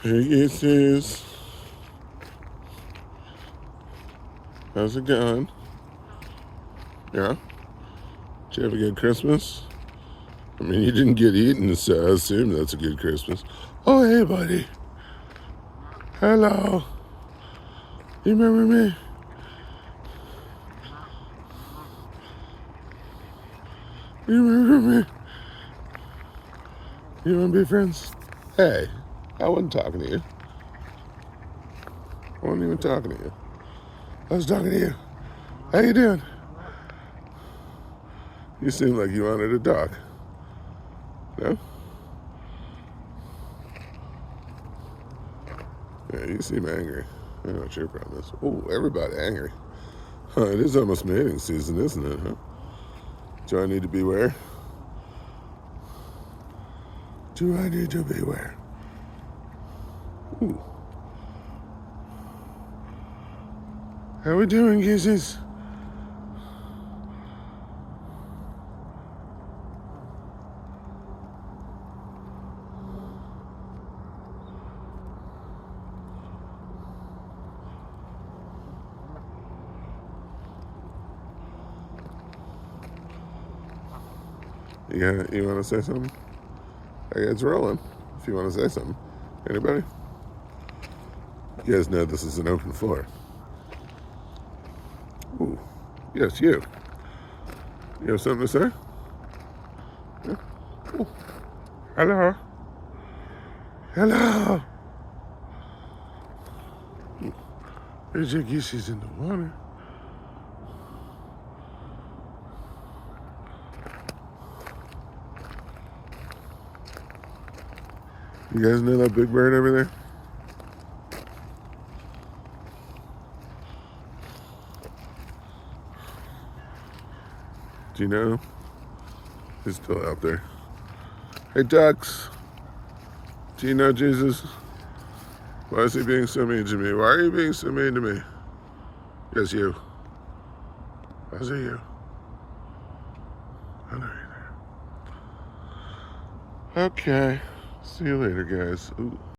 Hey, geese. How's it going? Yeah? Did you have a good Christmas? I mean, you didn't get eaten, so I assume that's a good Christmas. Oh, hey, buddy. Hello. You remember me? You remember me? You want to be friends? Hey, I wasn't talking to you. I wasn't even talking to you. I was talking to you. How you doing? You seem like you wanted to talk. No? Yeah, you seem angry. I know what your problem is. Oh, everybody angry. Huh, it is almost mating season, isn't it, huh? Do I need to beware? Do I need to beware? Ooh. How we doing, geeses? Yeah, you want to say something? Hey, it's rolling. If you want to say something. Anybody? You guys know this is an open floor. Ooh. Yes, you. You have something to say? Yeah. Ooh. Hello. Hello. Ooh. There's your geeses in the water. You guys know that big bird over there? Do you know? He's still out there. Hey, ducks. Do you know Jesus? Why is he being so mean to me? Why are you being so mean to me? Yes, you. I see you. I know you're there. Okay. See you later, guys. Ooh.